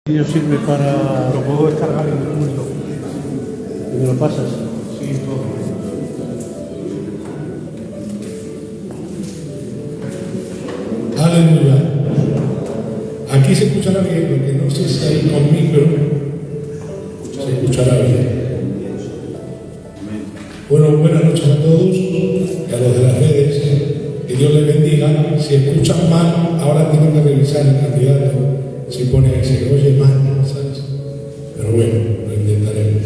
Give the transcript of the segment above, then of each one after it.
vídeo sirve para... Lo puedo descargar en el culto. ¿Y me lo pasas? Sí, todo. Aleluya. Aquí se escuchará bien, porque no sé si hay con micro. Se escuchará bien. Bueno, buenas noches a todos y a los de las redes. Que Dios les bendiga. Si escuchan mal, ahora tienen que revisar el candidato. Si pone que se oye mal, ¿sabes? Pero bueno, lo intentaremos.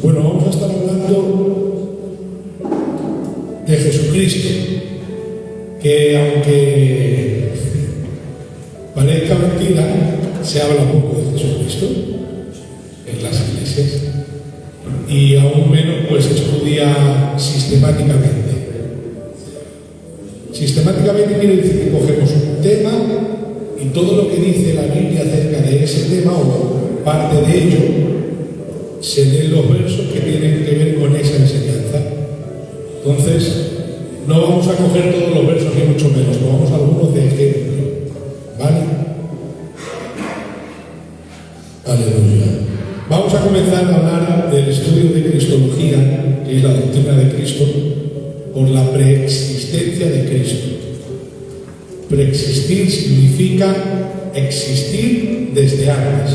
Bueno, vamos a estar hablando de Jesucristo, que aunque parezca mentira, se habla poco de Jesucristo en las iglesias y aún menos pues se estudia sistemáticamente. Sistemáticamente quiere decir que cogemos un tema y todo lo que dice la Biblia acerca de ese tema o parte de ello se leen los versos que tienen que ver con esa enseñanza. Entonces, no vamos a coger todos los versos ni mucho menos, tomamos algunos de ejemplo. ¿Vale? Aleluya. Vamos a comenzar a hablar del estudio de Cristología, que es la doctrina de Cristo, por la preexistencia de Cristo. Preexistir significa existir desde antes.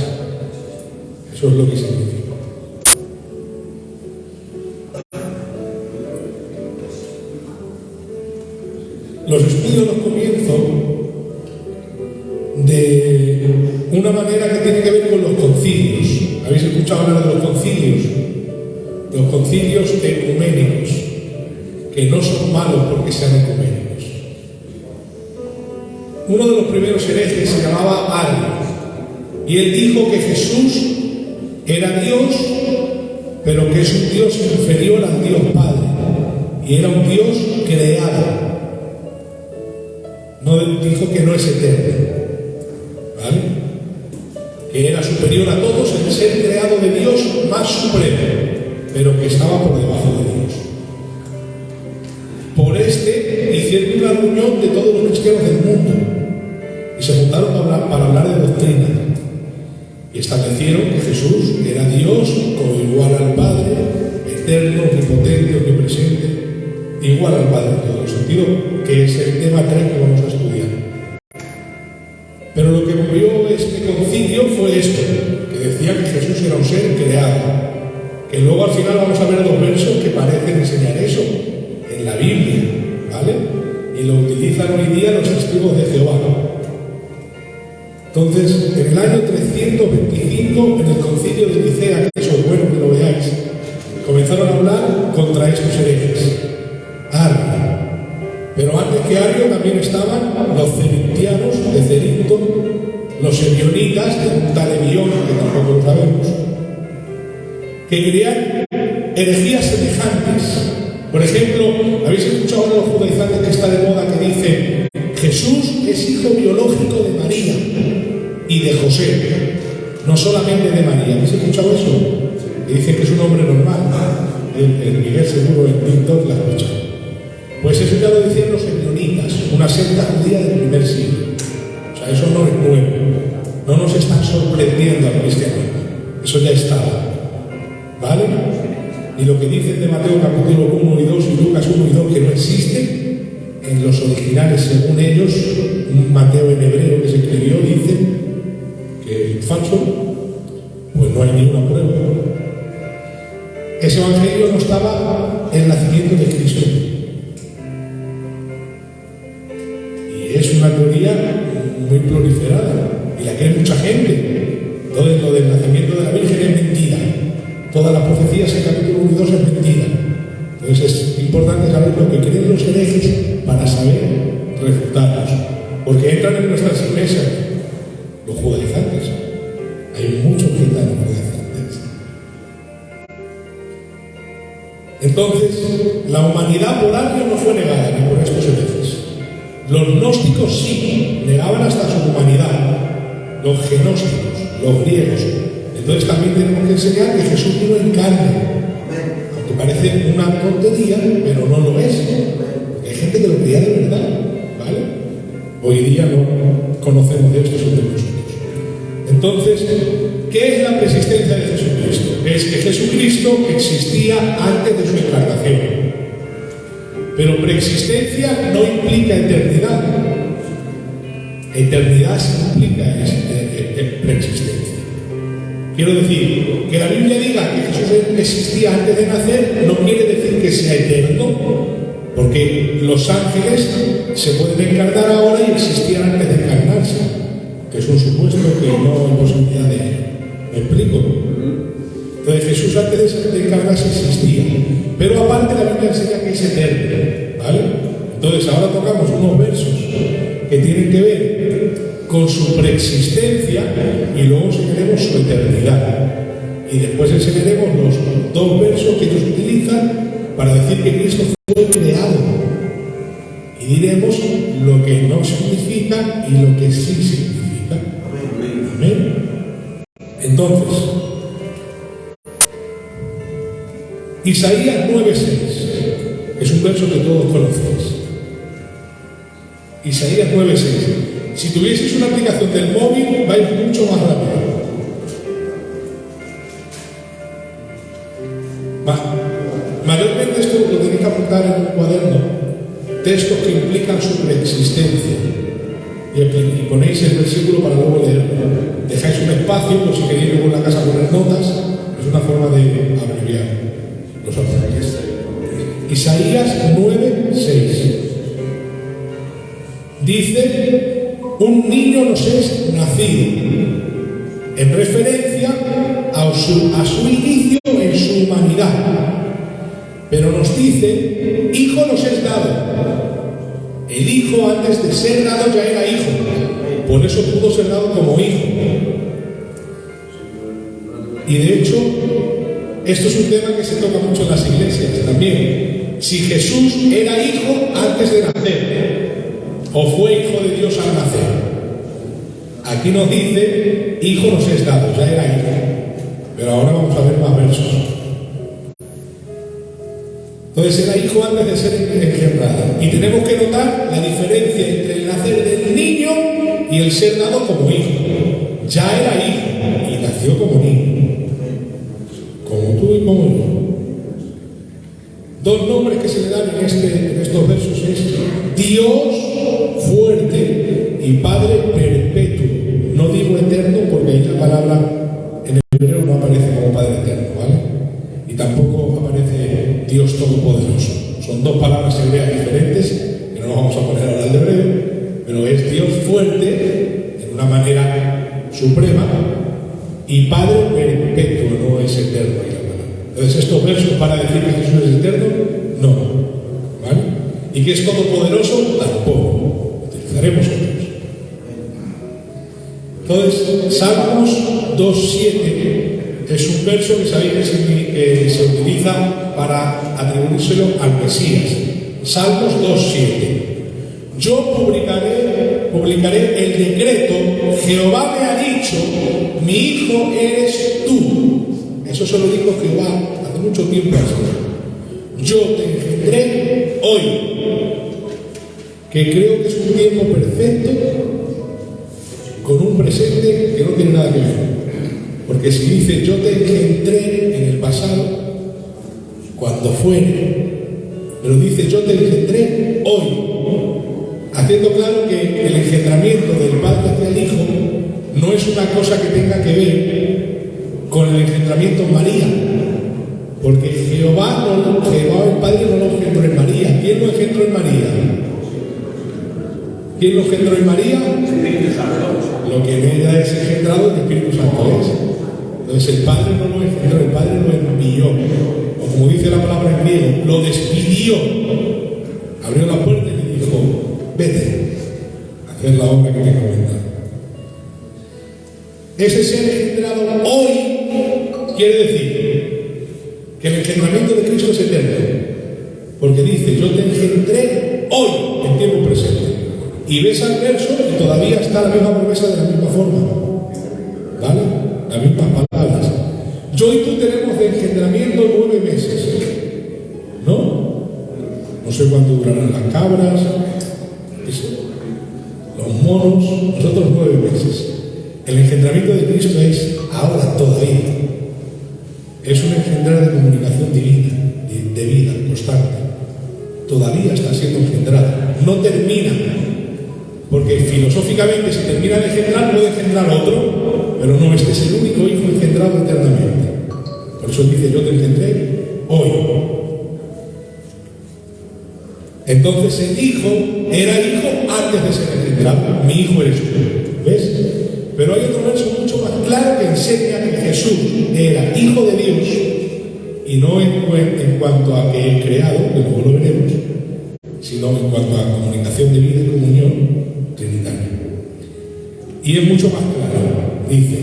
Eso es lo que significa. Los estudios los comienzo de una manera que tiene que ver con los concilios. ¿Habéis escuchado hablar de los concilios? Los concilios ecuménicos, que no son malos porque sean ecuménicos. Uno de los primeros herejes se llamaba Ario, y él dijo que Jesús era Dios, pero que es un Dios inferior al Dios Padre, y era un Dios creado. No dijo que no es eterno, ¿vale? Que era superior a todos, el ser creado de Dios más supremo, pero que estaba por debajo de Dios. Por hicieron una reunión de todos los cristianos del mundo y se juntaron para hablar de doctrina y establecieron que Jesús era Dios igual al Padre, eterno, omnipotente, omnipresente, igual al Padre en todos los sentidos, que es el tema 3 que vamos a estudiar. Pero lo que movió este concilio fue esto, que decía que Jesús era un ser creado, que luego al final vamos a ver dos versos que parecen enseñar eso en la Biblia, ¿vale? Y lo utilizan hoy día los testigos de Jehová. Entonces, en el año 325, en el concilio de Nicea, que eso es bueno que lo veáis, comenzaron a hablar contra estos herejes. Ario. Pero antes que Ario también estaban los cerintianos de Cerinto, los ebionitas de un tal Ebión, que tampoco lo sabemos, que creían herejías semejantes. Por ejemplo, ¿habéis escuchado a los judaizantes que está de moda que dice Jesús es hijo biológico de María y de José, no solamente de María? ¿Habéis escuchado eso? Que dicen que es un hombre normal. El Miguel seguro, el pintor, la escucha. Pues eso ya lo decían los ebionitas, una secta judía del primer siglo. O sea, eso no es nuevo. No nos están sorprendiendo al cristianismo. Eso ya estaba. ¿Vale? Y lo que dicen de Mateo capítulo 1 y 2 y Lucas 1 y 2 que no existe, en los originales según ellos, un Mateo en hebreo que se escribió dice que es falso, pues no hay ninguna prueba. Ese evangelio no estaba en el nacimiento de Cristo. Y es una teoría muy proliferada y la cree mucha gente. Entonces lo del nacimiento de la Virgen es mentira. Todas las profecías en capítulo 1 y 2 es mentira. Entonces es importante saber lo que creen los herejes para saber refutarlos. Porque entran en nuestras iglesias los judaizantes. Hay muchos gitanos judaizantes. Entonces, la humanidad por Ario no fue negada ni por estos herejes. Los gnósticos sí, negaban hasta su humanidad. Los genósticos, los griegos. Entonces también tenemos que enseñar que Jesús vino en carne, aunque parece una tontería, pero no lo es. Porque hay gente que lo creía de verdad, ¿vale? Hoy día no conocemos de estos entre nosotros. Entonces, ¿qué es la preexistencia de Jesucristo? Es que Jesucristo existía antes de su encarnación. Pero preexistencia no implica eternidad. Eternidad sí implica preexistencia. Quiero decir, que la Biblia diga que Jesús existía antes de nacer no quiere decir que sea eterno, porque los ángeles se pueden encarnar ahora y existían antes de encarnarse, que es un supuesto que no hay posibilidad de... ¿Me explico? Entonces Jesús antes de encarnarse existía, pero aparte la Biblia enseña que es eterno, ¿vale? Entonces ahora tocamos unos versos que tienen que ver con su preexistencia y luego enseñaremos su eternidad. Y después enseñaremos los dos versos que ellos utilizan para decir que Cristo fue creado. Y diremos lo que no significa y lo que sí significa. Amén. Entonces, Isaías 9:6 es un verso que todos conocéis. Isaías 9:6. Si tuvieseis una aplicación del móvil, vais mucho más rápido. Mayormente esto lo tenéis que apuntar en un cuaderno, textos que implican su preexistencia. Y ponéis el versículo para luego leerlo. Dejáis un espacio, por si queréis luego en la casa poner notas, es una forma de abreviar los apuntes. Isaías 9:6 dice: un niño nos es nacido, en referencia a su inicio en su humanidad. Pero nos dice: hijo nos es dado. El hijo antes de ser dado ya era hijo, por eso pudo ser dado como hijo. Y de hecho, esto es un tema que se toca mucho en las iglesias también. Si Jesús era hijo antes de nacer, o fue hijo de Dios al nacer. Aquí nos dice: hijo nos es dado, ya era hijo. Pero ahora vamos a ver más versos. Entonces era hijo antes de ser engendrado. Y tenemos que notar la diferencia entre el nacer del niño y el ser dado como hijo. Ya era hijo y nació como niño. Como tú y como yo. Dos nombres que se le dan en estos versos es Dios fuerte y Padre perpetuo. No digo eterno porque ahí la palabra en el hebreo no aparece como Padre eterno, ¿vale? Y tampoco aparece Dios todopoderoso. Son dos palabras hebreas diferentes, que no nos vamos a poner ahora al hebreo, pero es Dios fuerte en una manera suprema y Padre perpetuo, no es eterno ahí la palabra. Entonces estos versos para decir que Jesús es eterno, no, ¿vale? Y que es todopoderoso, tampoco. Utilizaremos otros. Entonces, Salmos 2:7 es un verso que sabéis que se utiliza para atribuírselo al Mesías. Salmos 2:7. Yo publicaré el decreto, Jehová me ha dicho, mi hijo eres tú. Eso se lo dijo Jehová hace mucho tiempo así. Yo te engendré hoy, que creo que es un tiempo perfecto con un presente que no tiene nada que ver. Porque si dice yo te engendré en el pasado, cuando fuere, pero dice yo te engendré hoy, haciendo claro que el engendramiento del Padre hacia el Hijo no es una cosa que tenga que ver con el engendramiento en María, porque Jehová el Padre no lo engendró en María. ¿Quién lo engendró en María? ¿Quién lo engendró en María? Lo que en ella es engendrado, el Espíritu Santo es. Entonces el Padre no lo engendró, el Padre lo envió. O como dice la palabra en griego, lo despidió. Abrió la puerta y le dijo: vete a hacer la obra que te he comentado. Ese ser engendrado hoy quiere decir que el engendramiento de Cristo es eterno. Porque dice: yo te engendré hoy, en tiempo presente. Y ves al verso y todavía está la misma promesa de la misma forma. ¿Vale? Las mismas palabras. Yo y tú tenemos de engendramiento 9 meses. ¿No? No sé cuánto durarán las cabras. Lo con monos, nosotros 9 meses. El engendramiento de Cristo es ahora todavía. Es un engendrar de comunicación divina, de vida constante. Todavía está siendo engendrado. No termina. Porque filosóficamente, si termina de engendrar, puede engendrar otro. Pero no, este es el único hijo engendrado eternamente. Por eso dice: yo te engendré hoy. Entonces el hijo era hijo antes de ser engendrado. Mi hijo eres tú. ¿Ves? Pero hay otro verso mucho más claro que enseña que Jesús era hijo de Dios, y no en cuanto a que es creado, que luego lo veremos, sino en cuanto a comunicación de vida y comunión trinitaria. Y es mucho más claro. Dice,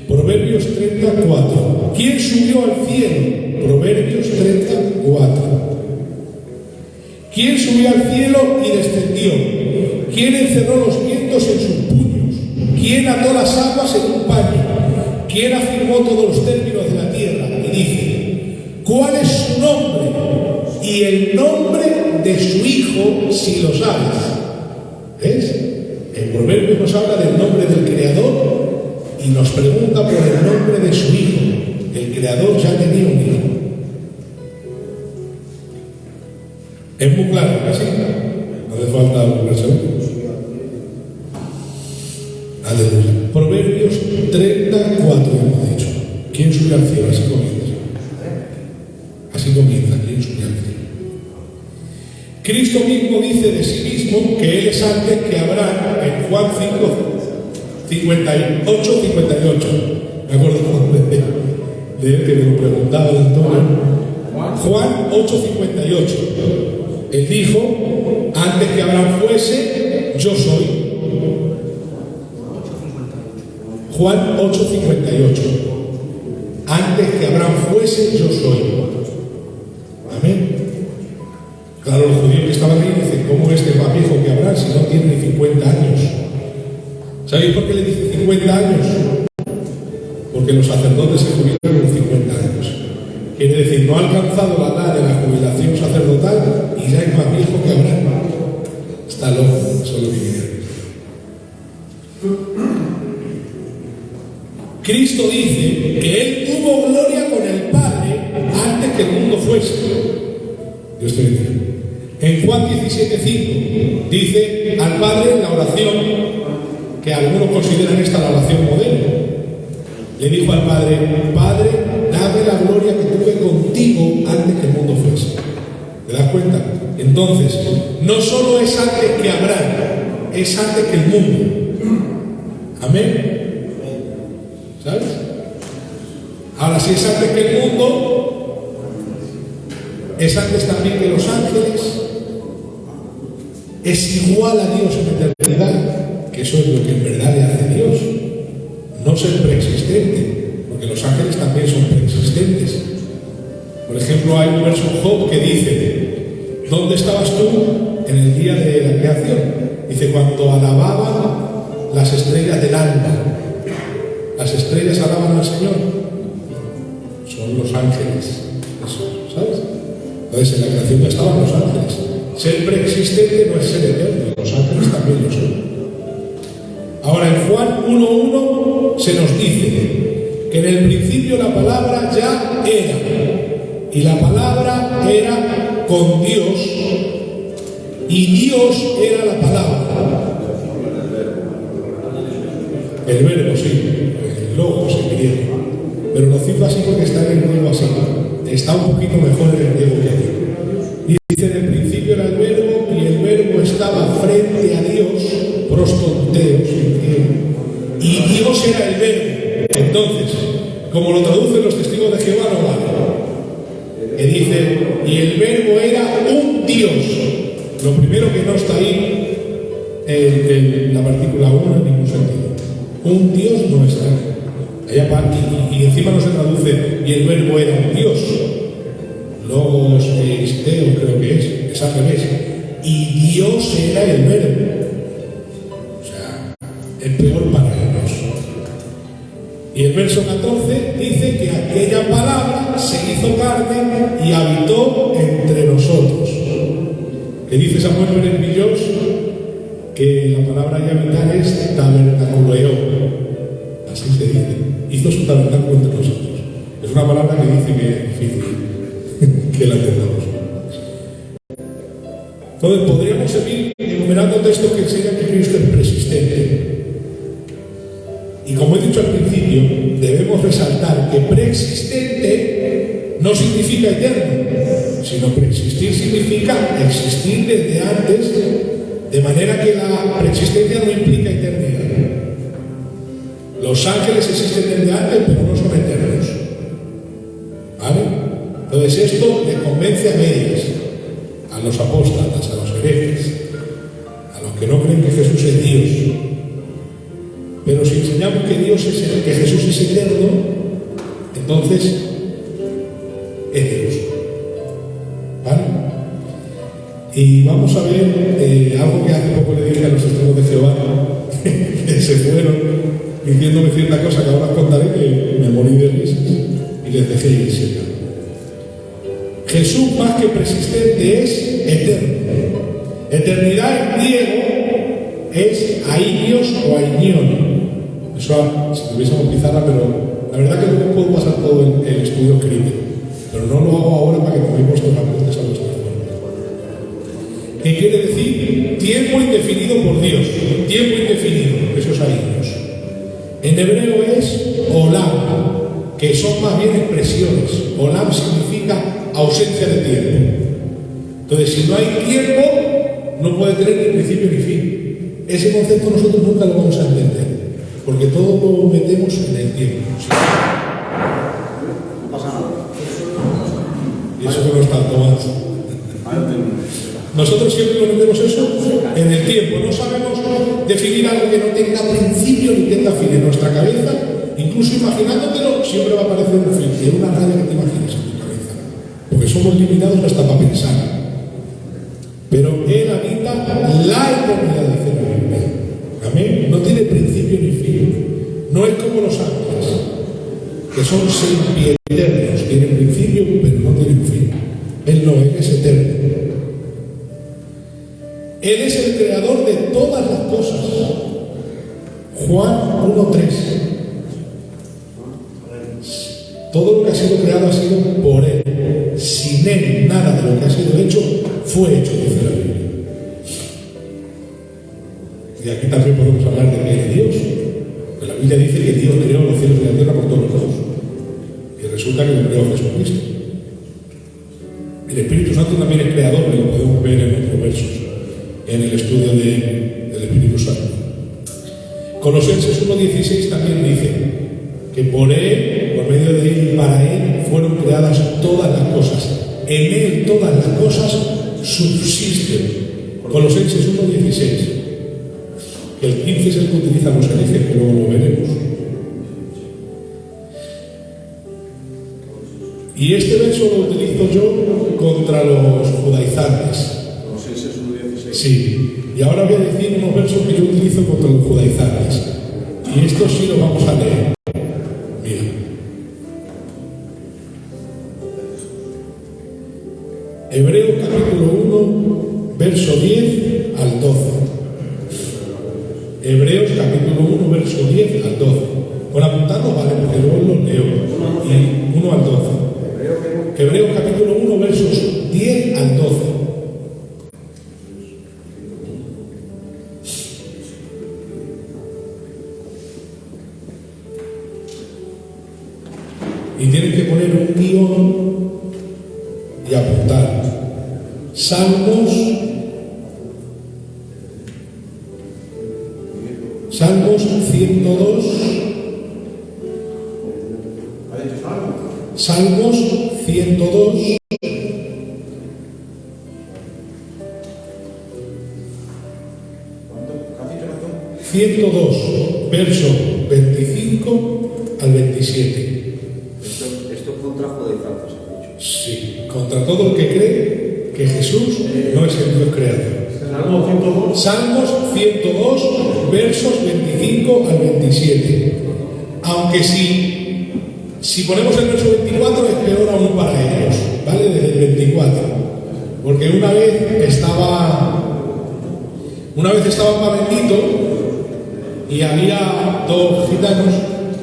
Proverbios 34. ¿Quién subió al cielo? Proverbios 34. ¿Quién subió al cielo y descendió? ¿Quién encerró los vientos en sus puños? ¿Quién ató las aguas en un paño? ¿Quién afirmó todos los términos de la tierra? Y dice, ¿cuál es su nombre? Y el nombre de su hijo, si lo sabes. ¿Ves? El proverbio nos habla del nombre del Creador y nos pregunta por el nombre de su hijo. El Creador ya tenía un hijo. Es muy claro, ¿sí? No hace falta volverse locos. Aleluya. Proverbios 34 hemos dicho. ¿Quién subió al cielo? Así comienza. Así comienza. ¿Quién subió al cielo? Cristo mismo dice de sí mismo que Él es antes que Abraham en Juan 5, 58, 58. Me acuerdo de él que me lo preguntaba el Antonio. Juan 8, 58. Él dijo, antes que Abraham fuese, yo soy. Juan 8, 58. Antes que Abraham fuese, yo soy. Amén. Claro, los judíos que estaban ahí dicen, ¿cómo este es más viejo que Abraham si no tiene ni 50 años? ¿Sabéis por qué le dice 50 años? Porque los sacerdotes se jubilan con 50 años. Quiere decir, no ha alcanzado la edad de la jubilación sacerdotal y ya es más viejo que Abraham. Está loco, eso es lo que quiere. Cristo dice que Él tuvo gloria con el Padre antes que el mundo fuese. Dios te bendiga. En Juan 17:5 dice al Padre en la oración, que algunos consideran esta la oración modelo. Le dijo al Padre, Padre, dame la gloria que tuve contigo antes que el mundo fuese. ¿Te das cuenta? Entonces, no solo es antes que Abraham, es antes que el mundo. Amén. ¿Sabes? Ahora, si es antes que el mundo, es antes también que los ángeles, es igual a Dios en eternidad, que eso es lo que en verdad le hace Dios. No ser preexistente, porque los ángeles también son preexistentes. Por ejemplo, hay un verso en Job que dice, ¿dónde estabas tú en el día de la creación? Dice, cuando alababan las estrellas del alba. Las estrellas alaban al Señor. Son los ángeles. Eso, ¿sabes? Entonces, en la creación ya estaban los ángeles. Ser preexistente no es ser eterno, los ángeles también lo son. Ahora, en Juan 1:1 se nos dice que en el principio la palabra ya era, y la palabra era con Dios, y Dios era la palabra. El verbo, sí, el logos en griego, pero lo cito así porque está en el griego así, está un poquito mejor en el griego que aquí. Dice, en el principio era el verbo, y el verbo estaba frente a Dios, prostonteos, y Dios era el verbo. Entonces, como lo traducen los testigos de Jehová, no vale. Que dice, y el verbo era un Dios. Lo primero que no está ahí en la partícula 1 en ningún sentido. Un Dios no está ahí. Allá va, y encima no se traduce, y el verbo era un Dios. Logos, esteo, creo que es al revés. Y Dios era el verbo. O sea, el peor para ellos. Y el verso 14 dice que aquella palabra se hizo carne y habitó entre nosotros. ¿Qué dice Samuel Pérez Villós? que la palabra ya habitar es tabernaculeo, así se dice, hizo su tabernáculo entre nosotros. Es una palabra que dice que es difícil que la entendamos. Entonces podríamos seguir enumerando textos que enseñan que Cristo es preexistente. Y como he dicho al principio, debemos resaltar que preexistente no significa eterno, sino preexistir significa existir desde antes, de manera que la preexistencia no implica eternidad. Los ángeles existen desde antes, pero no son eternos. ¿Vale? Entonces esto le convence a medias, a los apóstatas, a los herejes, a los que no creen que Jesús es Dios. Pero si enseñamos que Jesús es eterno, entonces es Dios. ¿Vale? Y vamos a ver algo que hace poco le dije a los testigos de Jehová, que se fueron diciéndome cierta cosa que ahora os contaré, que me morí de risas y les dejé ir seca. Jesús, más que preexistente, es eterno. Eternidad en griego es aionios o ainion. Eso, si tuviésemos pizarra, pero la verdad que no puedo pasar todo el estudio escrito, pero no lo hago ahora para que toméis vuestros apuntes a vuestra forma. ¿Qué quiere decir? Tiempo indefinido por Dios. Tiempo indefinido, eso es ainios. En hebreo es olam, que son más bien expresiones. Olam significa ausencia de tiempo. Entonces, si no hay tiempo, no puede tener ni principio ni fin. Ese concepto nosotros nunca lo vamos a entender, porque todo lo metemos en el tiempo. ¿Sí? No pasa nada. Y eso que no es tanto más. Nosotros siempre lo metemos eso en el tiempo. No sabemos definir algo que no tenga principio ni tenga fin en nuestra cabeza. Incluso imaginándotelo, siempre va a aparecer un fin, y una raya que te imagines en tu cabeza. Porque somos limitados hasta para pensar. Pero Él habita la eternidad, dice la Biblia. Amén. No tiene principio ni fin. No es como los ángeles, que son sempiternos. Tienen principio, pero no tienen fin. Él no, Él es eterno. Él es el creador de todas las cosas. Juan 1:3. Todo lo que ha sido creado ha sido por Él. Sin Él, nada de lo que ha sido hecho fue hecho, dice la Biblia. Y aquí también podemos hablar de que es Dios. Porque la Biblia dice que Dios creó los cielos y la tierra por todos los ojos. Y resulta que lo creó Jesucristo. El Espíritu Santo también es creador, y lo podemos ver en otros versos, en el estudio del Espíritu Santo. Colosenses 1:16 también dice que por Él, por medio de Él y para Él fueron creadas todas las cosas. En Él todas las cosas subsisten. Colosenses 1:16. El 15 es el que utilizan los herejes, que luego lo veremos. Y este verso lo utilizo yo contra los judaizantes. Colosenses 1:16. Sí. Y ahora voy a decir unos versos que yo utilizo contra los judaizantes. Y estos sí los vamos a leer. Mira. Hebreos capítulo 1, verso 10 al 12. Hebreos capítulo 1, verso 10 al 12. Con apuntarlo vale, porque luego los leo. Y 1 al 12. Hebreos capítulo 1, versos 10 al 12. Y tienen que poner un guión y apuntar. Salmos 102. Salmos 102. ¿Cuánto? 102, verso 25 al 27. Esto contra judaizantes, has dicho. Sí, contra todo el que cree que Jesús no es el Dios creador. Salmo 102. Salmos 102, versos 25 al 27. Aunque si ponemos el verso 24 es peor aún para ellos, ¿vale? Desde el 24. Porque una vez Una vez estaba en Pabellito y había dos gitanos,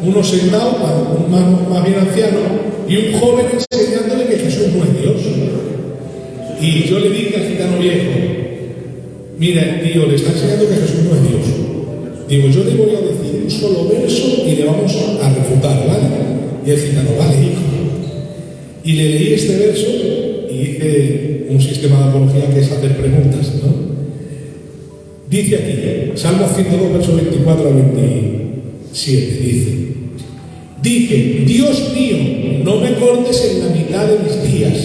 uno sentado, un más bien anciano, y un joven enseñándole que Jesús no es Dios. Y yo le dije al gitano viejo: mira, tío, le está enseñando que Jesús no es Dios. Digo, yo le voy a decir un solo verso y le vamos a refutar, ¿vale? Y el gitano: vale, hijo. Y le leí este verso y hice un sistema de apología que es hacer preguntas, ¿no? Dice aquí, Salmo 102, verso 24 al 27, dice: Dios mío, no me cortes en la mitad de mis días,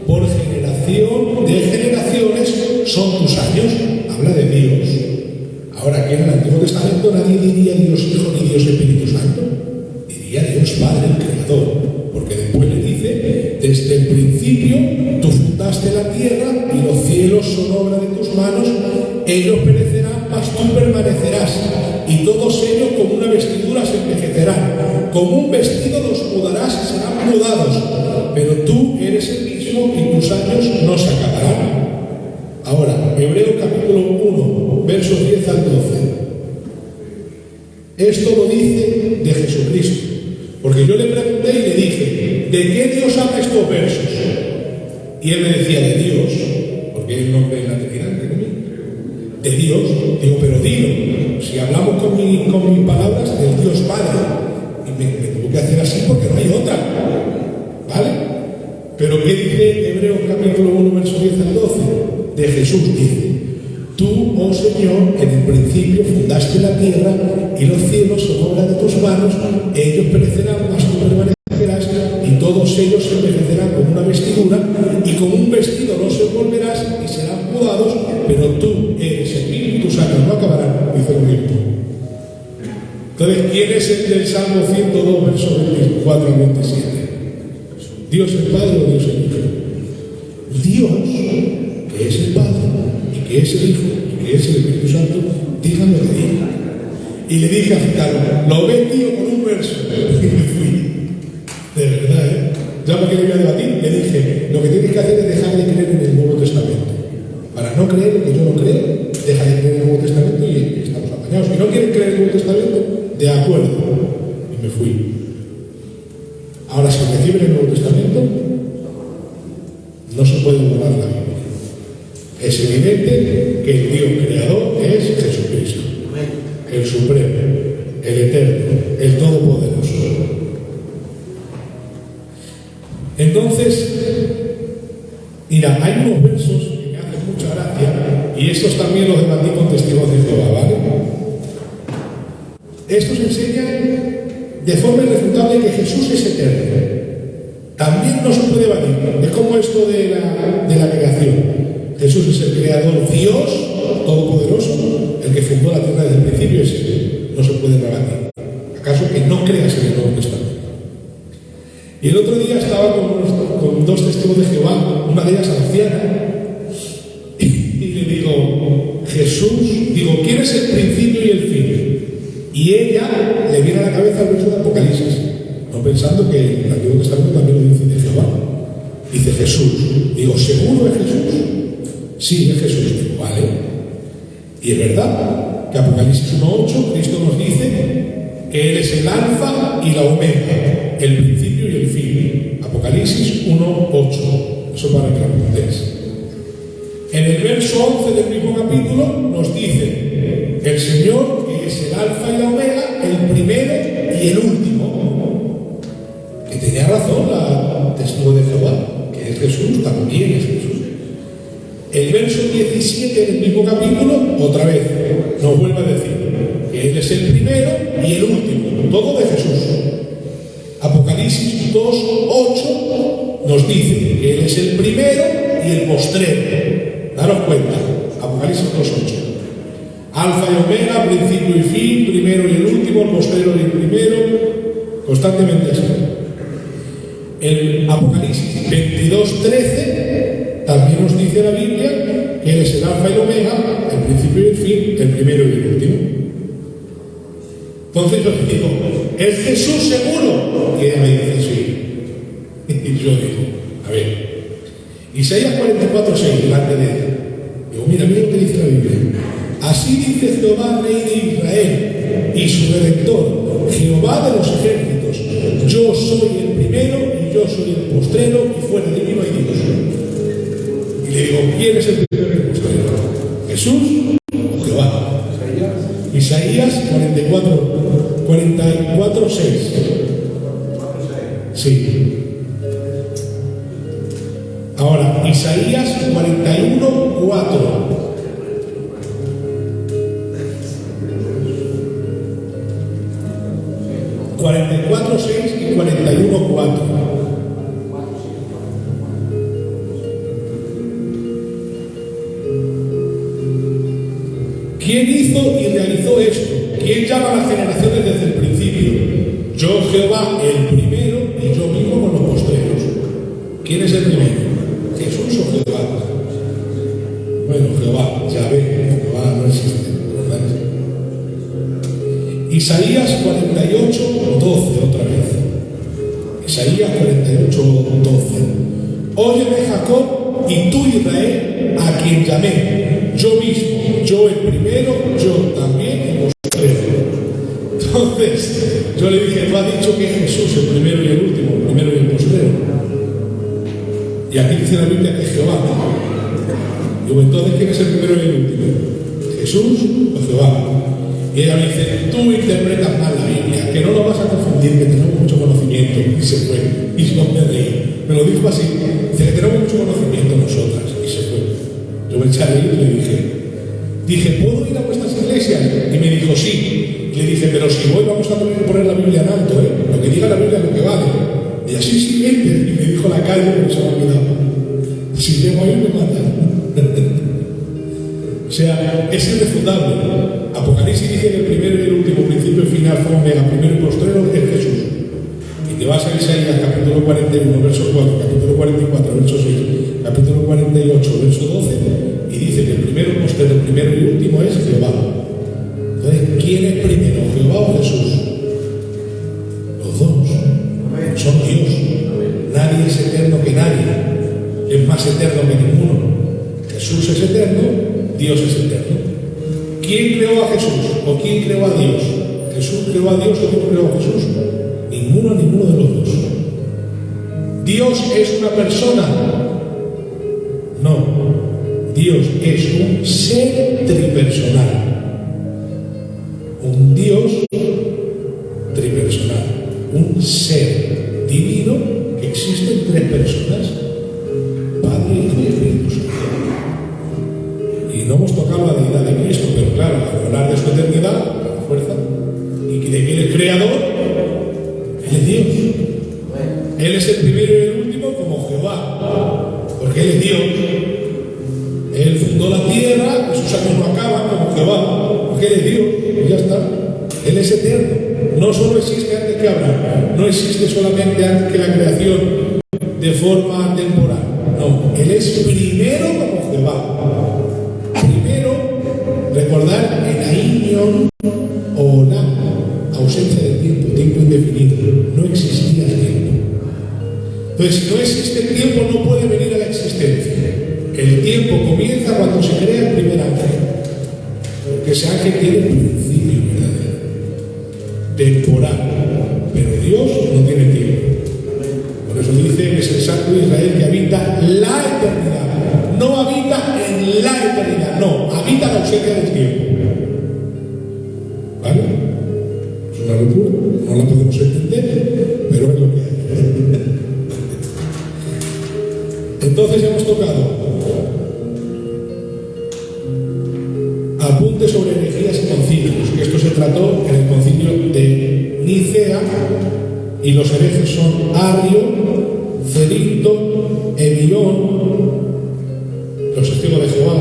por generación de generaciones son tus años. Habla de Dios. Ahora, aquí en el Antiguo Testamento nadie diría Dios Hijo ni Dios Espíritu Santo, diría Dios Padre, el Creador, porque después le dice: desde el principio tú fundaste la tierra y los cielos son obra de tus manos, ellos perecerán, mas tú permanecerás, y todos ellos como una vestidura se envejecerán, como un vestido los mudarás y serán mudados, pero tú eres el mismo y tus años no se acabarán. Ahora, Hebreos capítulo 1, versos 10 al 12. Esto lo dice de Jesucristo, porque yo le pregunté y le dije: ¿de qué Dios habla estos versos? Y él me decía: de Dios, porque él no cree en la Trinidad, de Dios. Digo, pero dilo, si hablamos con mis palabras, del Dios Padre. Y me tuvo que hacer así porque no hay otra, ¿vale? Pero ¿qué dice Hebreos capítulo 1, verso 10 al 12? De Jesús dice: tú, oh Señor, en el principio fundaste la tierra y los cielos son obra de tus manos, ellos perecerán, mas tú permanecerás, y todos ellos se envejecerán como una vestidura, y como un vestido no se volverás y serán mudados, pero tú eres el mismo y tus años no acabarán, dice el mismo. Entonces, ¿quién es el del Salmo 102, versos 24 al 27? ¿Dios el Padre o Dios el Hijo? Dios, que es el Padre, y que es el Hijo, y que es el Espíritu Santo, digan lo que digan. Y le dije a Gitano: lo ves, tío, con un verso. Y me fui. De verdad, ¿eh? Ya porque le voy a debatir, le dije: lo que tienes que hacer es dejar de creer en el Nuevo Testamento. Para no creer lo que yo no creo, deja de creer en el Nuevo Testamento y estamos apañados. Si no quieres creer en el Nuevo Testamento, de acuerdo. Y me fui. Ahora, si reciben el Nuevo Testamento, no se puede borrar la Biblia. Es evidente que el Dios creador es Jesucristo, el Supremo, el Eterno, el Todopoderoso. Entonces, mira, hay unos versos que me hacen mucha gracia, y estos también los debatí con testigos de Jehová, ¿vale? Estos enseñan de forma irrefutable que Jesús es eterno. También no se puede debatir. Es como esto de la creación. Jesús es el creador, Dios Todopoderoso, el que fundó la tierra desde el principio, es él. No se puede debatir. ¿Acaso que no creas en el Nuevo Testamento? Y el otro día estaba con dos testigos de Jehová, una de ellas anciana, y le digo: Jesús, digo, ¿quién es el principio y el fin? Y ella le viene a la cabeza el verso de Apocalipsis, no pensando que el Antiguo Testamento también lo dice de Jehová. Dice Jesús. Digo, ¿seguro es Jesús? Sí, es Jesús. Digo, vale. Y es verdad que Apocalipsis 1.8, Cristo nos dice que Él es el alfa y la omega, el principio y el fin. Apocalipsis 1.8. Eso para que lo apuntéis. En el verso 11 del mismo capítulo nos dice: el Señor, que es el alfa y la omega, el primero y el último. Que tenía razón la testigo de Jehová, que es Jesús, también es Jesús. El verso 17 del mismo capítulo, otra vez, nos vuelve a decir que Él es el primero y el último, todo de Jesús. Apocalipsis 2.8 nos dice que Él es el primero y el postrero. Daros cuenta, Apocalipsis 2.8. Alfa y omega, principio y fin, primero y el último, el postrero y el primero, constantemente así. El Apocalipsis 22.13 también nos dice la Biblia que Él es el alfa y el omega, el principio y el fin, el primero y el último. Entonces yo le digo: ¿es Jesús seguro? Y ella me dice: sí. Y yo digo: a ver, Isaías 44.6, delante de ella. Digo, mira lo que dice la Biblia. Así dice Jehová, Rey de Israel, y su Redentor, Jehová de los ejércitos: yo soy el primero y yo soy el postrero, y fuera de mí no hay Dios. Y le digo, ¿quién es el primero y el postrero? ¿Jesús o Jehová? Isaías 44, 6. Sí. Ahora, Isaías 41, 4. ...44, 6 y 41, 4. ¿Quién hizo y realizó esto? ¿Quién llama a las generaciones desde el principio? Yo, Jehová, el primero, y yo mismo con los postreros. ¿Quién es el primero? ¿Jesús o Jehová? Bueno, Jehová, ya ve, Jehová no existe, ¿verdad? Isaías 48, 12, otra vez. Isaías 48, 12. Óyeme, Jacob, y tú, Israel, a quien llamé, yo mismo, yo el primero, yo también el postrero. Entonces, yo le dije, tú has dicho que es Jesús el primero y el último, el primero y el postrero. Y aquí dice la Biblia que es Jehová. Digo, entonces, ¿quién es el primero y el último? ¿Jesús o Jehová? Y ella me dice, tú interpretas mal la Biblia, que no lo vas a confundir, que tenemos mucho conocimiento. Y se fue. Y yo me reí. Me lo dijo así. Dice que tenemos mucho conocimiento nosotras. Y se fue. Yo me eché a reír y le dije, ¿puedo ir a vuestras iglesias? Y me dijo, sí. Y le dije, pero si voy vamos a poner la Biblia en alto, ¿eh? Lo que diga la Biblia es lo que vale. Y así, sí, vente. Y me dijo la calle, pero se me ha olvidado. Si llego ahí me matan. O sea, es irrefutable. Apocalipsis dice que el primero y el último, principio y final, fue omega, primero y postrero, es Jesús. Y te vas a Isaías, capítulo 41, verso 4, capítulo 44, verso 6, capítulo 48, verso 12, y dice que el primero, postrero, el primero y último es Jehová. Entonces, ¿quién es primero, Jehová o Jesús? Los dos. Son Dios. Nadie es eterno que nadie. Es más eterno que ninguno. Jesús es eterno, Dios es eterno. ¿Quién creó a Jesús o quién creó a Dios? ¿Jesús creó a Dios o Dios creó a Jesús? Ninguno de los dos. ¿Dios es una persona? No. Dios es un ser tripersonal. Un Dios tripersonal. Un ser divino que existe en tres personas: Padre, Hijo y Espíritu Santo. Y no hemos tocado la deidad de Cristo, pero claro, al hablar de su eternidad, a la fuerza, y de que Él es creador, Él es Dios. Él es el primero y el último como Jehová, porque Él es Dios. Él fundó la tierra, y sus años no acaban como Jehová, porque Él es Dios, y ya está. Él es eterno. No solo existe antes que Abraham, no existe solamente antes que la creación de forma temporal. No, Él es primero como Jehová. Primero, recordar en Ainion o la ausencia del tiempo, tiempo indefinido. No existía el tiempo. Entonces, si no existe el tiempo, no puede venir a la existencia. El tiempo comienza cuando se crea el primer ángel. Porque ese ángel tiene principio verdadero, temporal. Pero Dios no tiene tiempo. Por eso dice que es el Santo de Israel que habita la eternidad. No habita en la eternidad, no, habita la ausencia del tiempo. ¿Vale? Es una locura, no la podemos entender, pero es lo que hay. Entonces hemos tocado apuntes sobre herejías y concilios, que esto se trató en el concilio de Nicea, y los herejes son Arrio, Cerinto, Emilón, los testigos de Jehová.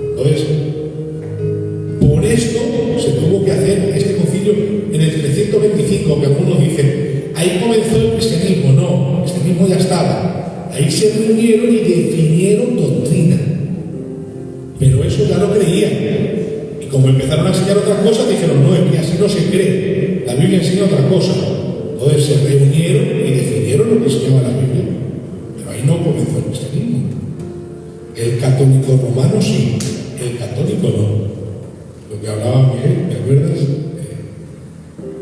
Entonces, por esto se tuvo que hacer este concilio en el 325, que algunos dicen, ahí comenzó el cristianismo. No, el cristianismo ya estaba. Ahí se reunieron y definieron doctrina. Pero eso ya lo creían. Y como empezaron a enseñar otras cosas, dijeron, no, es que así no se cree. La Biblia enseña otra cosa. Entonces se reunieron y definieron lo que enseñaba la Biblia. Pero ahí no comenzó el cristianismo. El católico romano sí. El católico católico no. Lo que hablaba Miguel, ¿te acuerdas?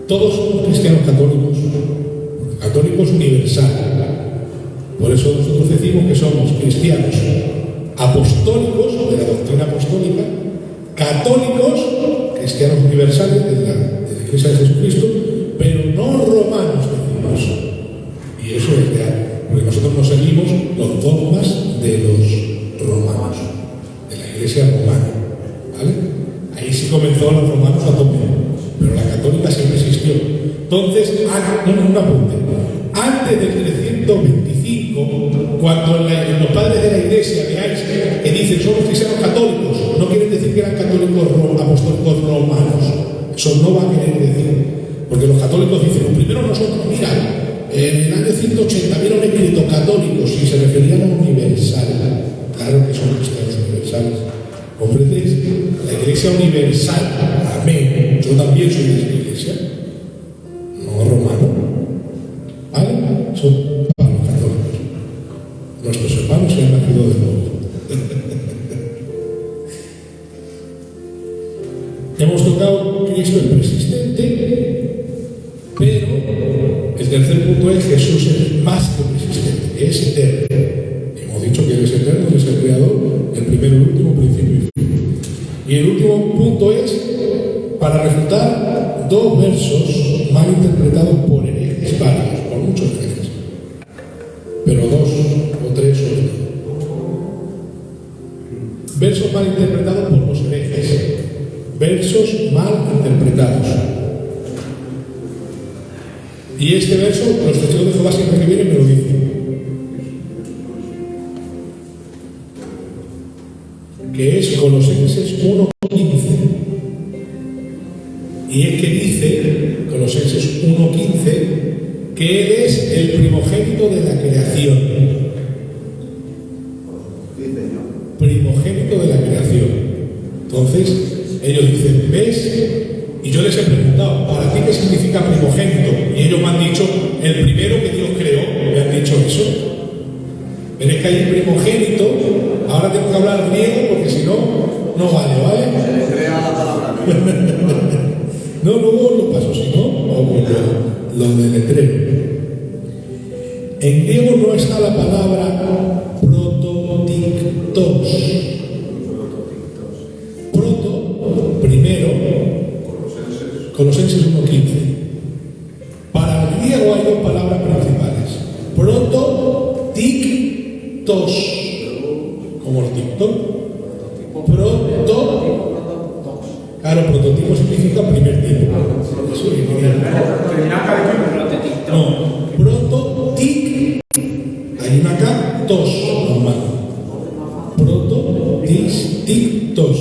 Todos somos cristianos católicos. Católicos universal. Por eso nosotros decimos que somos cristianos apostólicos, de la doctrina apostólica, católicos, cristianos universales de la Iglesia de Jesucristo, pero no romanos, decimos. Y eso es real, porque nosotros no seguimos los dogmas de los romanos, de la Iglesia romana, ¿vale? Ahí sí comenzó los romanos a tope, pero la católica siempre existió. Entonces, un apunte. Antes del 325, cuando los padres de la Iglesia, veáis, que dicen somos cristianos católicos, no quieren decir que eran católicos apostólicos romanos. Eso no va a querer decir. Porque los católicos dicen, los primeros nosotros, mira, en el año 180 vieron escritos católicos y se referían a universal. Claro que son cristianos universales. ¿Comprendéis? La Iglesia universal, amén. Yo también soy de esa Iglesia, no romano. ¿Vale? Son para los católicos. Nuestros hermanos se han nacido de nuevo. Hemos tocado Cristo es persistente, pero el tercer punto es Jesús es más que persistente, es eterno. Hemos dicho que Él es eterno, Él es el creador, el primero, el último, principio y fin. Y el último punto es para refutar dos versos mal interpretados por herejes varios, por muchos herejes, pero dos o tres sobre todo. Versos mal interpretados por los herejes. Versos mal interpretados. Y este verso, los testigos de Jehová siempre que vienen me lo dicen. Que es Colosenses 1:15. Y es que dice, Colosenses 1:15, que Él es el primogénito de la creación. Primogénito de la creación. Entonces, ellos dicen, ¿ves? Y yo les he preguntado, ¿para ti qué significa primogénito? Y ellos me han dicho, el primero que Dios creó. Me han dicho eso. Pero es que hay primogénito. Ahora tengo que hablar griego porque si no, no vale, ¿vale? Se le crea la palabra. No, luego lo paso, si no, o lo del letrero. En griego no está la palabra prototictos. Primero, Colosenses 1:15. Para el griego hay dos palabras principales. Proto, tictos, como el TikTok. Proto, claro, prototipo significa primer tipo. No, proto, tic, hay una K, tos, normal. Proto, tictos.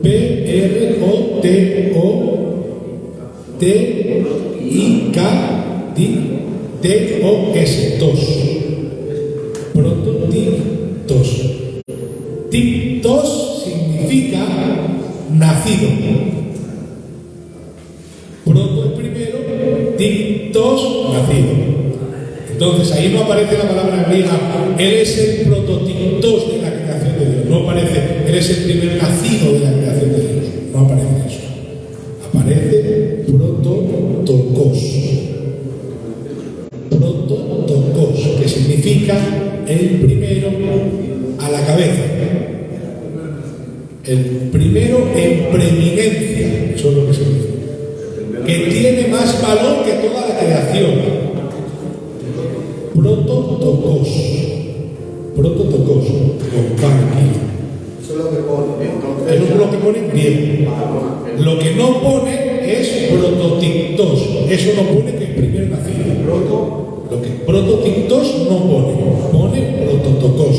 P-R-O-T-O-T-I-K-T-O-S, tos. Prototictos. Tictos significa nacido. Proto el primero, tictos, nacido. Entonces ahí no aparece la palabra griega, Él es el prototictos de la creación de Dios. No aparece, Él es el primer nacido de la creación de Dios. No aparece eso. Aparece prototokos. Prototokos, que significa el primero a la cabeza. El primero en preeminencia. Eso es lo que significa. Que tiene más valor que toda la creación. Prototokos. Prototokos. Con aquí. Eso es lo que pone. Entonces, Eso es lo que pone en griego. Lo que no pone es prototictos. Eso no pone que es primer nacido. Lo que prototictos no pone. Pone prototokos.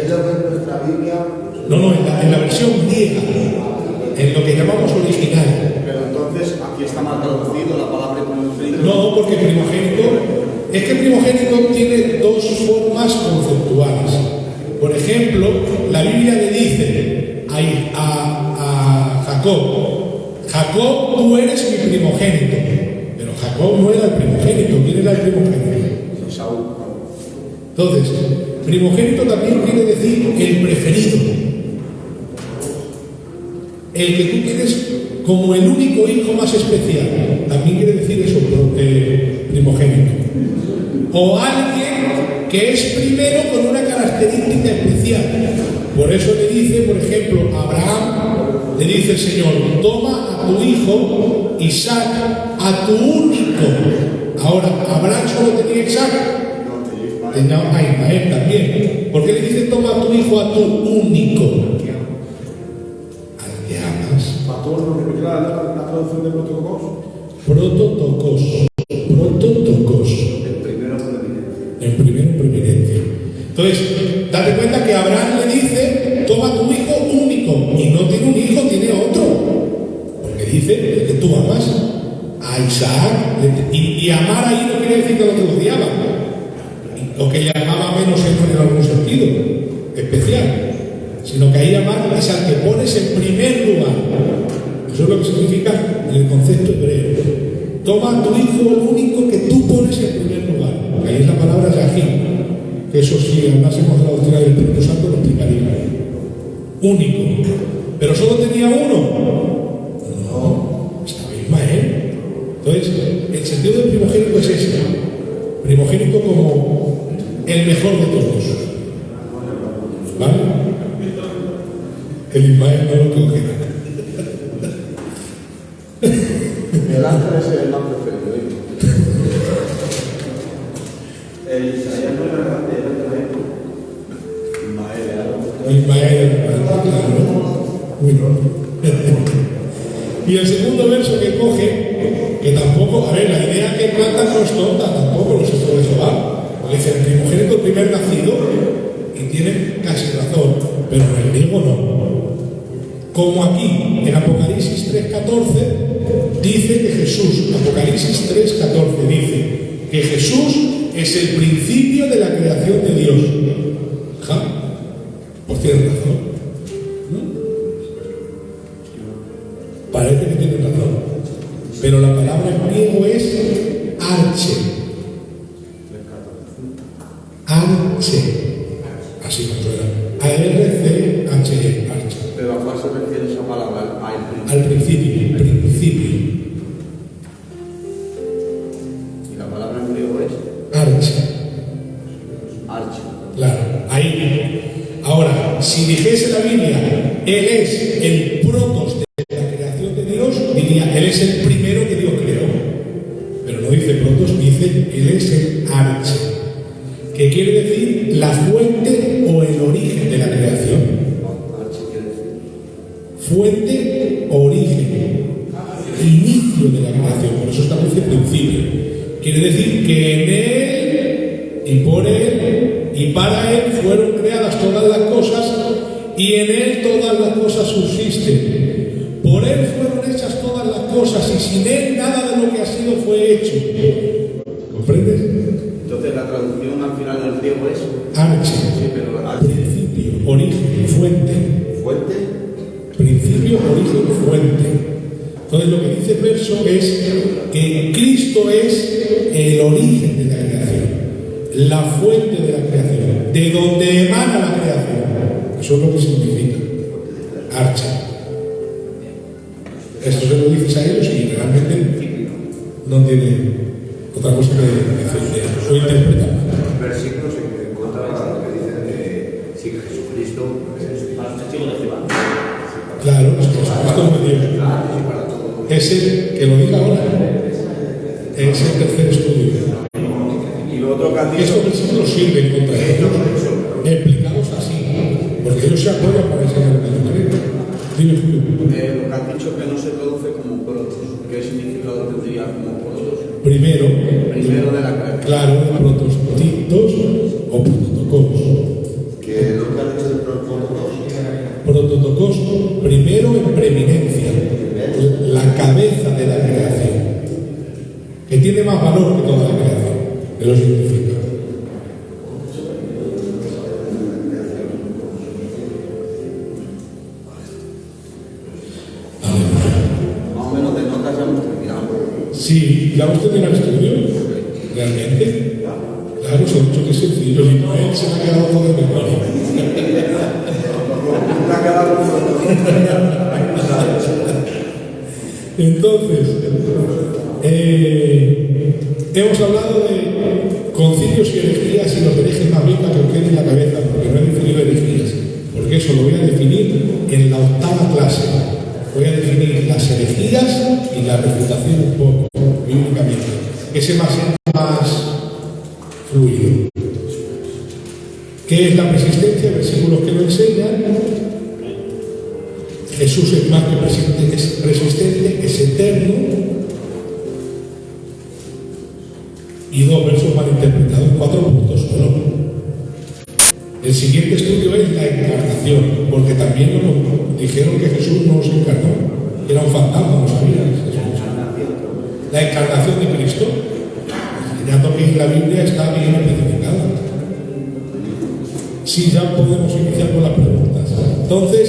es lo que en nuestra Biblia. No, en la versión griega. En lo que llamamos original. Pero entonces aquí está mal traducido la palabra primogénito. No, porque primogénito. Es que primogénito tiene dos formas conceptuales. Por ejemplo, la Biblia le dice a Jacob, Jacob, tú eres mi primogénito. Pero Jacob no era el primogénito. ¿Quién era el primogénito? Saúl. Entonces, primogénito también quiere decir el preferido. el que tú tienes como el único hijo más especial. También quiere decir eso, primogénito. O alguien que es primero con una característica especial. Por eso le dice, por ejemplo, a Abraham, le dice el Señor, toma a tu hijo Isaac, a tu único. Ahora, ¿Abraham solo tenía Isaac? Tenía a Ismael también. ¿Por qué le dice toma a tu hijo, a tu único? Al que amas. ¿Pastor no repite la traducción de prototokos? Prototokos. Prototokos. En primero preeminencia. Entonces, date cuenta que Abraham le dice toma a tu hijo único. Y no tiene un hijo, tiene otro. Porque dice que tú amas a Isaac. Y amar ahí no quiere decir que lo que odiaba. O que le amaba menos en algún sentido especial, sino que ahí amar es al que pones en primer lugar. Eso es lo que significa en el concepto hebreo. Toma a tu hijo el único que tú pones en primer lugar. Ahí es la palabra Yahim, que eso si hablásemos de la doctrina del Espíritu Santo lo explicaría. Único. Pero solo tenía uno. No, estaba Ismael. Entonces, el sentido del primogénito es ese. Primogénito como el mejor de todos. ¿Vale? El Ismael no lo coge. El ángel es el más preferido. El Isaías no era grande, era tremendo. Ismael, muy bien. Y el segundo verso que coge, que tampoco, a ver, la idea que planta no es tonta, tampoco los hijos de Jehová. Porque dice el primogénito, el primer nacido, y tiene casi razón, pero en el griego no. Como aquí, en Apocalipsis 3.14, dice que Jesús, Apocalipsis 3.14 dice que Jesús es el principio de la creación de Dios. ¿Ja? Pues tiene razón. Parece que tiene razón. Pero la palabra en griego es arche. Arche. Así como suena. A-R-C-H-E. Arche. Pero ¿a cuál se refiere esa palabra? Al principio. Principio. ¿Y la palabra en griego es? Arche. Arche. Claro. Ahí. Ahora, si dijese la Biblia, Él es el protos de la creación de Dios, diría, Él es el primero que Dios creó. Pero no dice protos, dice, Él es el arche. Que quiere decir la fuente o el origen de la creación. Fuente, origen, inicio de la creación. Por eso establece principio. Quiere decir que en Él y por Él y para Él fueron creadas todas las cosas y en Él todas las cosas subsisten. Por Él fueron hechas todas las cosas y sin Él nada de lo que ha sido fue hecho. ¿Comprendes? Entonces la traducción al final del griego es Arche, sí, pero arche. principio, origen, fuente. Fuente. Principio, origen, fuente. Entonces lo que dice el verso es que Cristo es el origen de la creación, la fuente de la creación, de donde emana la creación. Eso es lo que significa arche. Esto se lo dices a ellos y realmente no tiene otra cosa que decir o interpretar. Versículos en contra de lo que dicen que sí que Jesucristo es Para los testigos de Jehová. Claro, es que Jesucristo no es Dios. Es el que lo diga ahora. Es el tercer estudio. Y lo otro que has dicho, Estos versículos sirven contra ellos, explicados así, porque ellos se apoyan para enseñar lo que yo creo. Dime tú. lo que has dicho que no se traduce como protos. ¿Qué significado tendría como protos? Primero De la creación. claro, protostitos o prototokos. que lo que han hecho de prototokos. Prototokos, primero en preeminencia, la cabeza de la creación, que tiene más valor que toda la creación, que lo significa. Más o menos de notas ya hemos terminado. Sí, ¿ya hemos terminado el estudio? ¿Realmente? Claro, son dicho que es sencillo, y no él se me ha quedado todo de memoria. Me ha quedado Entonces, hemos hablado de concilios y herejías y los herejes más bien para que os quede en la cabeza, porque no he definido herejías, porque eso lo voy a definir en la 8ª clase. Voy a definir las herejías y la refutación un poco, bíblicamente, que se va a ser más fluido. ¿Qué es la persistencia? Versículos que lo enseñan. Jesús es más que persistente, es eterno. Y 2 versos mal interpretados, 4 puntos solo. El siguiente estudio es la encarnación, porque también nos dijeron que Jesús no se encarnó, era un fantasma, no sabías. La encarnación de Cristo, enseñando que en la Biblia está bien especificada. Sí, ya podemos iniciar con las preguntas. Entonces,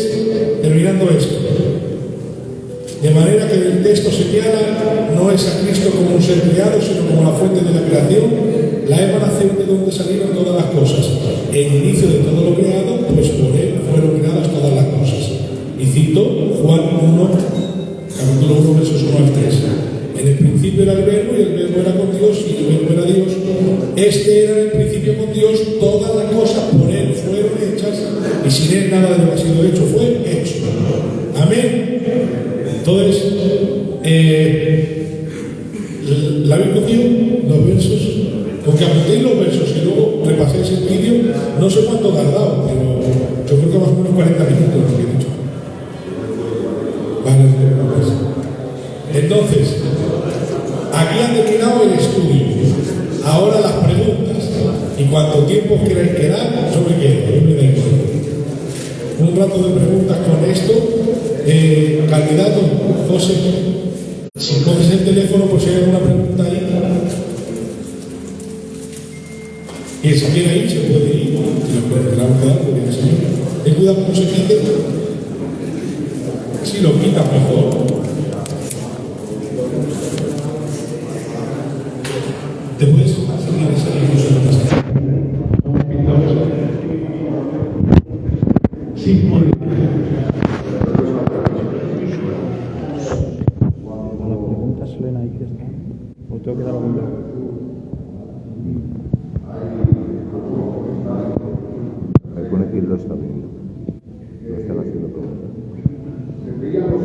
terminando esto, de manera que el texto señala no es a Cristo como un ser creado, sino como la fuente de la creación, la emanación de donde salieron todas las cosas, el inicio de todo lo creado, pues por él fueron creadas todas las cosas. Y cito Juan 1, capítulo 1, versos 1 al 3. En el principio era el verbo, y el verbo era con Dios, y el verbo era Dios. Este era en el principio con Dios, todas las cosas por él fueron hechas, y sin él nada de lo que ha sido hecho fue hecho. Amén. Entonces, la habéis cogido, los versos, aunque apuntéis los versos y luego repaséis el vídeo, no sé cuánto ha tardado, pero yo creo que más o menos 40 minutos lo que he dicho. Vale, pues. Entonces, aquí ha terminado el estudio. Ahora las preguntas. Y cuánto tiempo queráis quedar, yo me quedo, yo me da igual. Un rato de preguntas con esto. Candidato, José, si coges el teléfono, pues si hay alguna pregunta ahí. Que se quiera ir, se puede ir. Si lo puede quedar, podría ser. Ten cuidado con no se quite. Si lo quitas mejor. ¿Te puedes salir sí, muy bien. Las preguntas suelen ahí que están. ¿O tengo que dar algún dato? Hay que decir lo está viendo. Lo están haciendo preguntas. ¿Qué hago?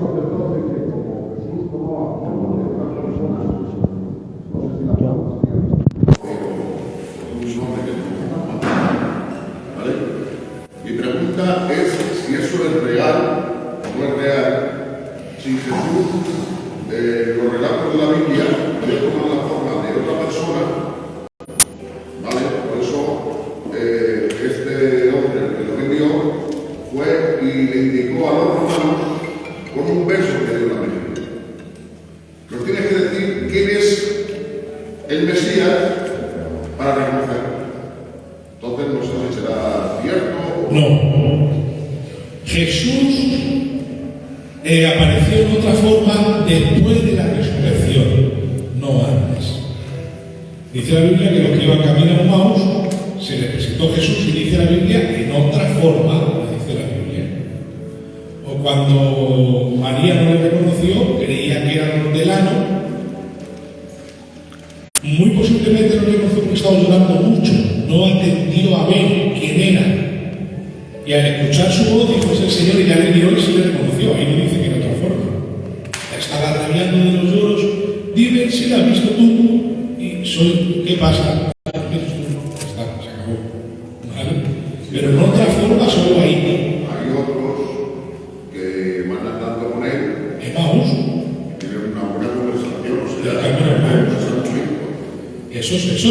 ¿Vale? Mi pregunta es si eso es real o no es real. Si Jesús, los relatos de la Biblia, había tomado la forma de otra persona, ¿vale? Por eso este hombre que lo envió fue y le indicó a los romanos con un verso que dio la Biblia. Nos tienes que decir quién es el Mesías para reconocerlo. Entonces no sé si será cierto o no. Jesús apareció en otra forma después de la resurrección, no antes. Dice la Biblia que los que iban camino a Maús se les presentó Jesús y dice la Biblia en otra forma, dice la Biblia. O cuando María no le reconoció, creía que era un hortelano, muy posiblemente no le reconoció porque estaba llorando mucho, no atendió a ver quién era. Y al escuchar su voz dijo, es el Señor, y ya le miró y se le reconoció. Ahí no dice que de otra forma. Estaba rabiando de los lloros. Dime si la has visto tú. Y soy, ¿qué pasa? Está, se acabó. ¿Vale? Pero en otra forma solo ahí. hay otros que van andando con él, Emaús. tienen una buena conversación, o sea, El camino de Emaús. Esos.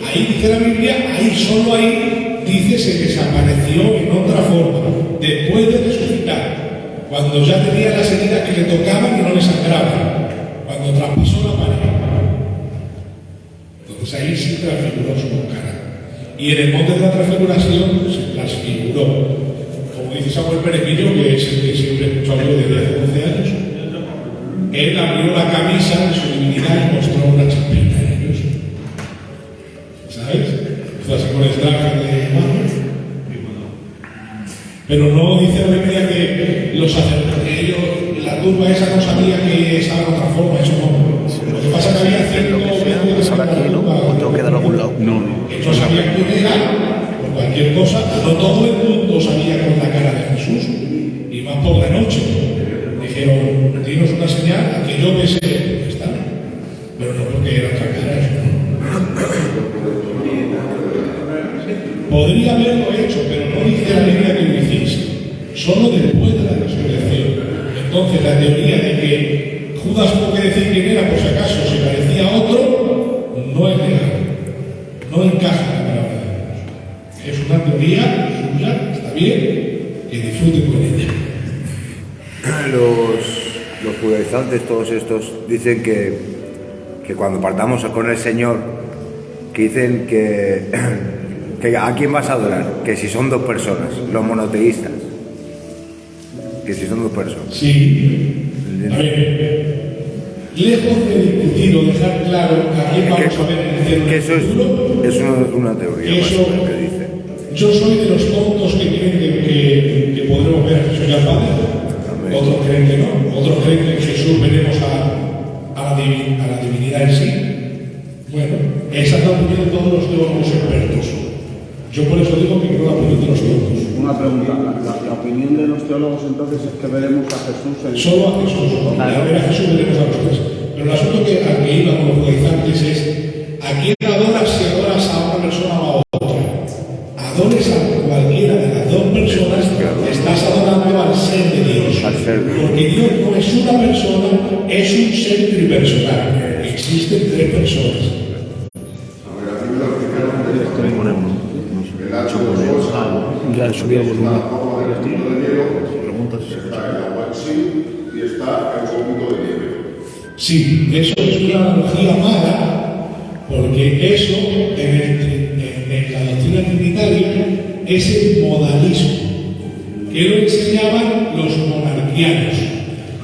Ahí dice la Biblia, ahí, solo ahí, dice se desapareció en otra forma, después de resucitar, cuando ya tenía las heridas que le tocaban y no le sangraban, cuando traspasó la pared. Entonces ahí sí transfiguró su cara. Y en el monte de la transfiguración se transfiguró. Como dice Samuel Perequillo, que es el que siempre escuchó yo desde hace 12 años, él abrió la camisa de su divinidad y mostró una chispita en ellos. ¿Sabes? Hizo así con el traje de mano. Pero no dice la Biblia que los sacerdotes, la turba esa no sabía que estaba de otra forma, eso no. Lo que pasa es que había cierto momento que Ahora aquí, ¿no? ¿O tengo que dar a algún lado? que no sabían quién era, por cualquier cosa, no todo el mundo sabía con la cara de Jesús, y más por la noche. Dijeron, dinos una señal a que yo me sé dónde está, pero no porque era otra cara. Podría haberlo hecho, pero no dice la Biblia que lo hiciese, solo después de la resurrección. Entonces la teoría de que Judas tuvo que decir quién era por si acaso se parecía a otro, no es legal, no encaja en la palabra de Dios. Es una teoría suya, está bien, que disfruten con ella. Los judaizantes, todos estos, dicen que cuando partamos con el Señor, que dicen que ¿a quién vas a adorar? Que si son dos personas, los monoteístas. Que si son dos personas. Sí. A ver, lejos de discutir o dejar claro a quién vamos a ver en el cielo que eso en el futuro, es una teoría más o menos que dice. Yo soy de los tontos que creen que podremos ver a Jesús y al Padre. Amén. Otros creen que no. Otros creen que en Jesús veremos a la divinidad en sí. Bueno, esa es la opinión de todos los teólogos expertos. Yo por eso digo que creo la opinión de los teólogos. Una pregunta, la opinión de los teólogos entonces es que veremos a Jesús en... Solo a Jesús, a ver a Jesús veremos a los tres. Pero el asunto al que iba con los judaizantes es ¿a quién adoras si adoras a una persona o a otra? Adores a cualquiera de las dos personas, estás adorando al ser de Dios. Porque Dios no es una persona, es un ser tripersonal. Existen tres personas. Ya he subido el volumen. Preguntas si está el agua en sí y está el vómito de nieve. Sí, eso es una analogía mala, porque eso en la doctrina trinitaria es el modalismo, que lo enseñaban los monarquianos,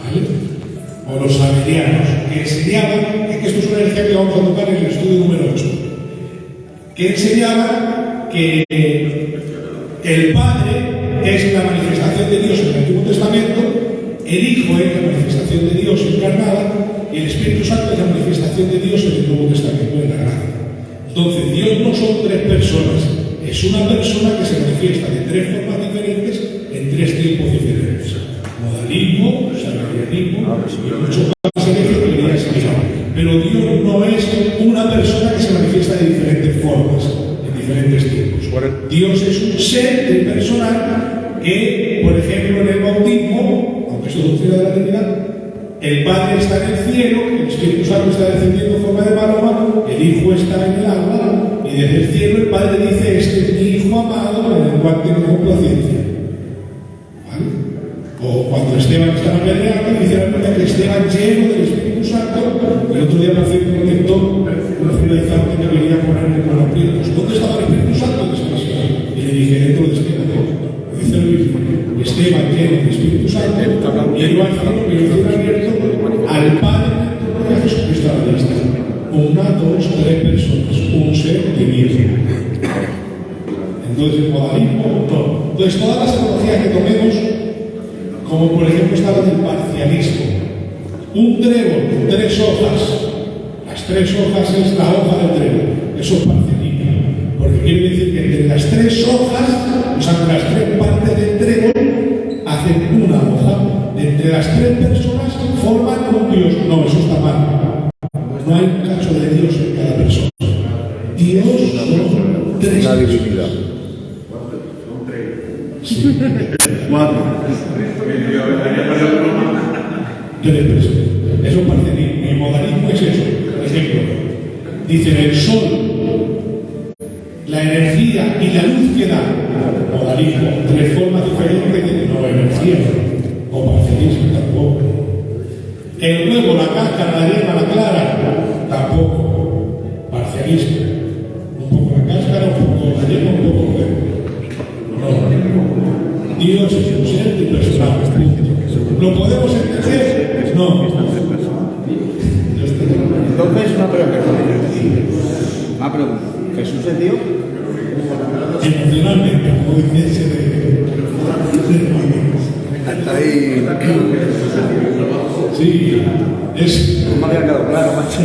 ¿vale? O los sabelianos, que enseñaban, que esto es una energía que vamos a tocar en el estudio número 8, que enseñaban que el Padre es la manifestación de Dios en el Antiguo Testamento, el Hijo es la manifestación de Dios encarnada y el Espíritu Santo es la manifestación de Dios en el Nuevo Testamento, en la gracia. Entonces, Dios no son tres personas, es una persona que se manifiesta de tres formas diferentes en tres tiempos diferentes. Modalismo, salarianismo y muchos más ejemplos que quería explicar. Pero Dios no es una persona que se manifiesta de diferentes formas, en diferentes tiempos. Dios es un ser personal que, por ejemplo, en el bautismo, aunque eso es doctrina de la Trinidad, el Padre está en el cielo, el Espíritu Santo está descendiendo en forma de paloma, el Hijo está en el agua, y desde el cielo el Padre dice: este es mi Hijo amado en el cual tengo complacencia. ¿Vale? O cuando Esteban estaba peleando, dice la Biblia que Esteban, lleno del Espíritu Santo, el otro día parece que un lector, un judaizante que quería ponerle con los prietos: ¿dónde estaba el Espíritu Santo? Y le dije: dentro de Esteban. Dice el mismo: Esteban, lleno del Espíritu Santo, y el Evangelio que lo tiene abierto al Padre de Jesucristo a la vista. Una, dos, tres personas, un ser divino. Entonces, el modalismo, no. Entonces, todas las analogías que tomemos, como por ejemplo está la del parcialismo, un trébol, tres hojas, las tres hojas es la hoja del trébol, eso es parcialismo, porque quiere decir que entre las tres hojas, o sea, entre las tres partes del trébol, hacen una hoja, entre las tres personas forman un Dios. No, eso está mal. No hay un cacho de Dios en cada persona. Dios son tres. Una divinidad. Sí. Cuatro. Tres personas. Eso parece mi modalismo es eso. Por ejemplo, dicen el sol, la energía y la luz que da. Modalismo, tres formas diferentes de no energía. O parcialismo tampoco. El huevo, la cáscara, la yema, la clara, tampoco. Parcialismo. Un poco la cáscara, un poco la yema, un poco el huevo. No. Dios es un ser personal. ¿Lo podemos entender? No. Entonces, una pregunta. ¿Jesús es Dios? Emocionalmente, como dice ese de... Ahí. Sí, es. No me había quedado claro, macho.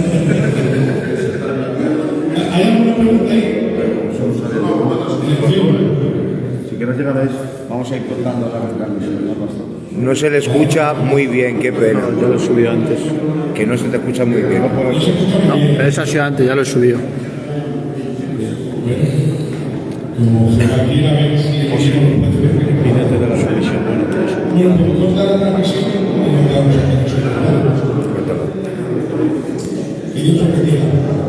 ¿Hay alguna pregunta ahí? Si queréis llegaréis, vamos a ir cortando la retransmisión, ¿no, pastor? No se le escucha muy bien, qué pena. Ya lo he subido antes. Que no se te escucha muy bien. No, pero eso ha sido antes, ya lo he subido. Como aquí a ver si Fíjate de la revisión. bueno, pues cortar la transmisión y nos quedamos aquí. Y Dios os bendiga.